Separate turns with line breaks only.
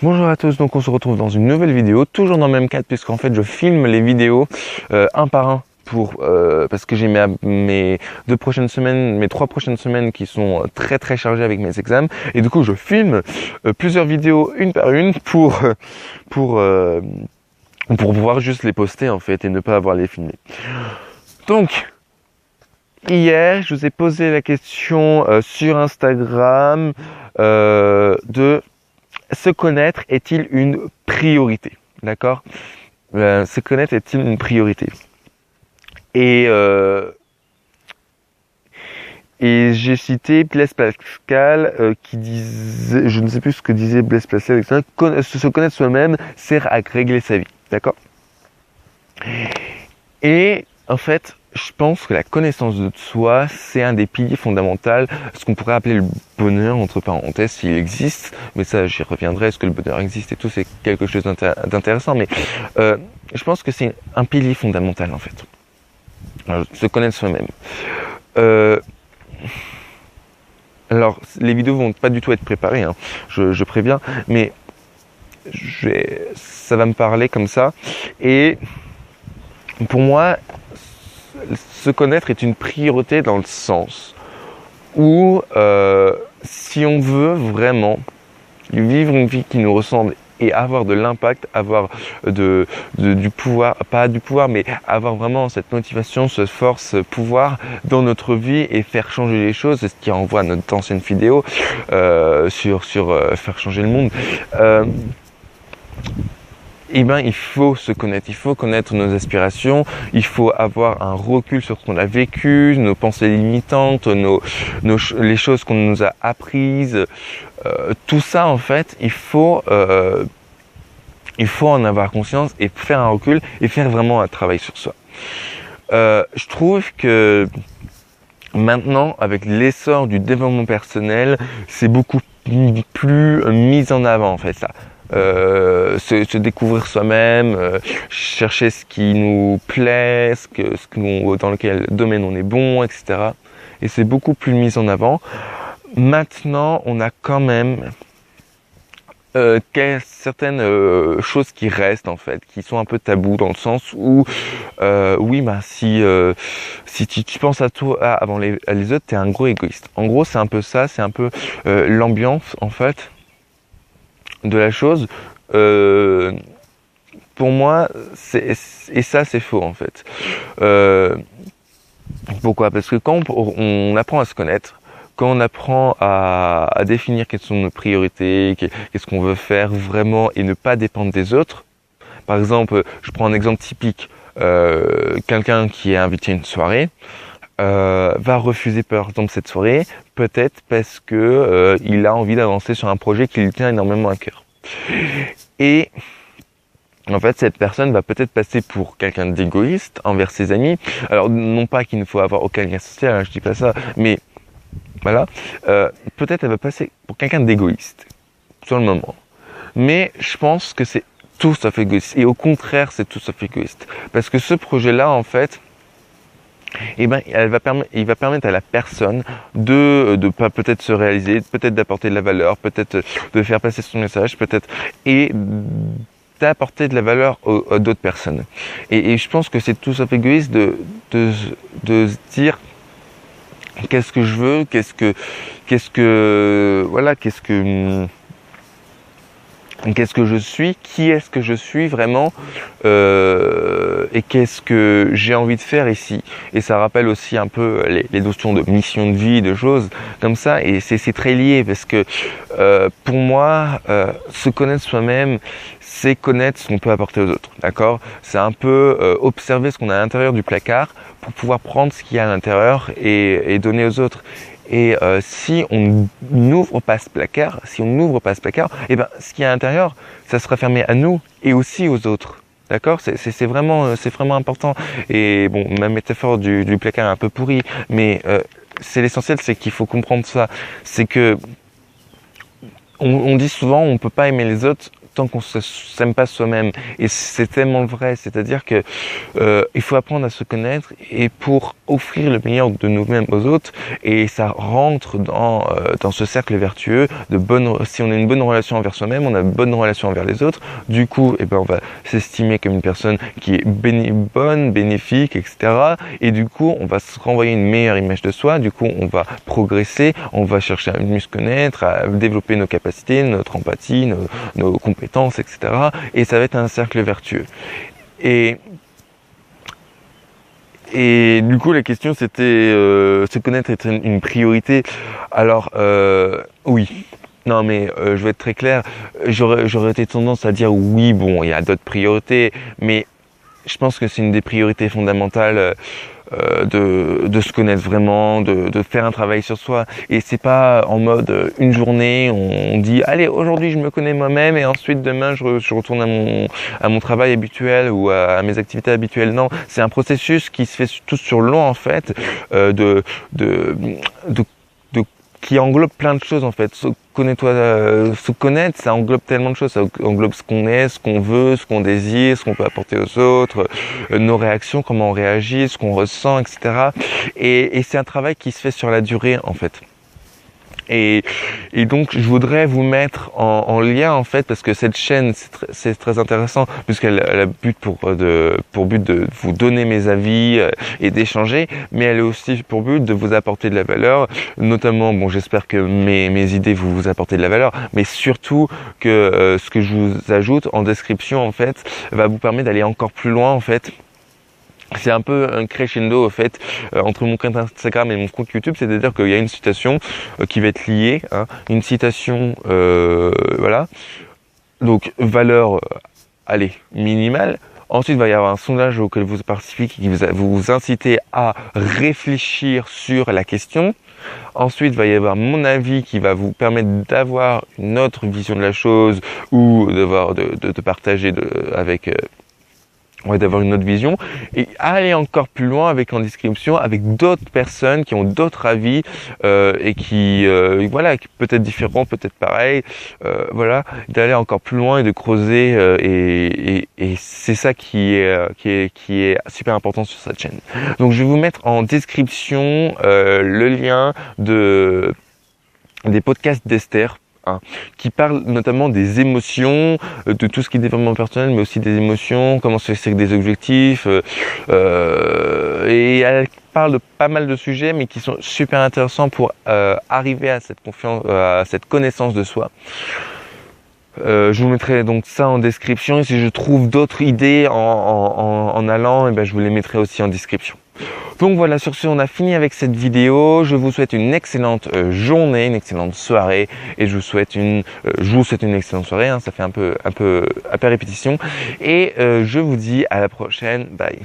Bonjour à tous, donc on se retrouve dans une nouvelle vidéo, toujours dans le même cadre puisqu'en fait je filme les vidéos un par un parce que j'ai mes 3 prochaines semaines qui sont très chargées avec mes examens et du coup je filme plusieurs vidéos une par une pour pouvoir juste les poster en fait et ne pas avoir à les filmer. Donc hier je vous ai posé la question sur Instagram de se connaître est-il une priorité? D'accord? Se connaître est-il une priorité? Et j'ai cité Blaise Pascal qui disait, je ne sais plus ce que disait Blaise Pascal, etc. Se connaître soi-même sert à régler sa vie. D'accord? Et en fait, je pense que la connaissance de soi, c'est un des piliers fondamentaux, ce qu'on pourrait appeler le bonheur, entre parenthèses, s'il existe, mais ça j'y reviendrai, est-ce que le bonheur existe et tout, c'est quelque chose d'intéressant, mais je pense que c'est un pilier fondamental en fait, alors, se connaître soi-même. Alors, les vidéos vont pas du tout être préparées, hein, je préviens, mais ça va me parler comme ça, et pour moi, se connaître est une priorité dans le sens où si on veut vraiment vivre une vie qui nous ressemble et avoir de l'impact, avoir du pouvoir, pas du pouvoir, mais avoir vraiment cette motivation, cette force, ce pouvoir dans notre vie et faire changer les choses, c'est ce qui renvoie à notre ancienne vidéo sur faire changer le monde. Eh ben, il faut se connaître, il faut connaître nos aspirations, il faut avoir un recul sur ce qu'on a vécu, nos pensées limitantes, les choses qu'on nous a apprises, tout ça en fait, il faut en avoir conscience et faire un recul et faire vraiment un travail sur soi. Je trouve que maintenant, avec l'essor du développement personnel, c'est beaucoup plus mis en avant en fait ça. Se découvrir soi-même, chercher ce qui nous plaît, dans lequel domaine on est bon, etc. Et c'est beaucoup plus mis en avant. Maintenant, on a quand même certaines choses qui restent en fait, qui sont un peu tabous dans le sens où oui, bah si tu penses à toi avant les autres, t'es un gros égoïste. En gros, c'est un peu ça, c'est un peu l'ambiance en fait de la chose. Pour moi, et ça c'est faux en fait. Pourquoi? Parce que quand on apprend à se connaître, quand on apprend à définir quelles sont nos priorités, qu'est-ce qu'on veut faire vraiment et ne pas dépendre des autres. Par exemple, je prends un exemple typique, quelqu'un qui est invité à une soirée, va refuser par exemple cette soirée, peut-être parce que il a envie d'avancer sur un projet qui lui tient énormément à cœur. Et en fait, cette personne va peut-être passer pour quelqu'un d'égoïste envers ses amis. Alors, non pas qu'il ne faut avoir aucun lien social, hein, je dis pas ça, mais voilà. Peut-être elle va passer pour quelqu'un d'égoïste sur le moment. Mais je pense que c'est tout sauf égoïste. Et au contraire, c'est tout sauf égoïste. Parce que ce projet-là, en fait, eh ben, il va permettre à la personne de peut-être se réaliser, peut-être d'apporter de la valeur, peut-être de faire passer son message, peut-être, et d'apporter de la valeur à d'autres personnes. Et je pense que c'est tout sauf égoïste de se dire qu'est-ce que je veux, qu'est-ce que je suis, qui est-ce que je suis vraiment, et qu'est-ce que j'ai envie de faire ici. Et ça rappelle aussi un peu les notions de mission de vie, de choses comme ça, et c'est très lié parce que pour moi, se connaître soi-même, c'est connaître ce qu'on peut apporter aux autres, d'accord? C'est un peu observer ce qu'on a à l'intérieur du placard pour pouvoir prendre ce qu'il y a à l'intérieur et donner aux autres. Et si on n'ouvre pas ce placard, eh ben, ce qui est à l'intérieur, ça sera fermé à nous et aussi aux autres. D'accord? C'est vraiment important. Et bon, ma métaphore du placard est un peu pourrie, mais c'est l'essentiel, c'est qu'il faut comprendre ça. C'est que on dit souvent, on peut pas aimer les autres tant qu'on ne s'aime pas soi-même. Et c'est tellement vrai, c'est-à-dire que il faut apprendre à se connaître et pour offrir le meilleur de nous-mêmes aux autres, et ça rentre dans ce cercle vertueux si on a une bonne relation envers soi-même, on a une bonne relation envers les autres, du coup on va s'estimer comme une personne qui est bonne, bénéfique, etc. Et du coup on va se renvoyer une meilleure image de soi, du coup on va progresser, on va chercher à mieux se connaître, à développer nos capacités, notre empathie, nos compétences, etc. Et ça va être un cercle vertueux. Et du coup, la question c'était se connaître est une priorité. Alors oui. Non mais je vais être très clair. J'aurais été tendance à dire oui. Bon, il y a d'autres priorités, mais je pense que c'est une des priorités fondamentales. De se connaître vraiment, de faire un travail sur soi. Et c'est pas en mode une journée, on dit allez aujourd'hui je me connais moi-même et ensuite demain je retourne à mon travail habituel ou à mes activités habituelles. Non, c'est un processus qui se fait tout sur le long en fait, qui englobe plein de choses en fait. Se connaître, ça englobe tellement de choses. Ça englobe ce qu'on est, ce qu'on veut, ce qu'on désire, ce qu'on peut apporter aux autres, nos réactions, comment on réagit, ce qu'on ressent, etc. Et c'est un travail qui se fait sur la durée en fait. Et donc je voudrais vous mettre en lien en fait, parce que cette chaîne c'est très intéressant puisqu'elle a pour but de vous donner mes avis et d'échanger, mais elle a aussi pour but de vous apporter de la valeur, notamment bon j'espère que mes idées vous apporter de la valeur, mais surtout que ce que je vous ajoute en description en fait va vous permettre d'aller encore plus loin en fait. C'est un peu un crescendo en fait entre mon compte Instagram et mon compte YouTube, c'est-à-dire qu'il y a une citation qui va être liée, hein, une citation, voilà, donc valeur, allez, minimale. Ensuite, il va y avoir un sondage auquel vous participez qui va vous inciter à réfléchir sur la question. Ensuite, il va y avoir mon avis qui va vous permettre d'avoir une autre vision de la chose ou de partager d'avoir une autre vision et aller encore plus loin avec en description avec d'autres personnes qui ont d'autres avis et qui voilà, peut-être différents, peut-être pareils, voilà, d'aller encore plus loin et de creuser et c'est ça qui est super important sur cette chaîne. Donc je vais vous mettre en description le lien des podcasts d'Esther, qui parle notamment des émotions, de tout ce qui est développement personnel, mais aussi des émotions, comment se fixer des objectifs, et elle parle de pas mal de sujets, mais qui sont super intéressants pour arriver à cette confiance, à cette connaissance de soi. Je vous mettrai donc ça en description, et si je trouve d'autres idées en allant, et ben je vous les mettrai aussi en description. Donc voilà, sur ce, on a fini avec cette vidéo. Je vous souhaite une excellente journée, une excellente soirée, et je vous souhaite une excellente soirée. Hein, ça fait un peu répétition. Et je vous dis à la prochaine. Bye.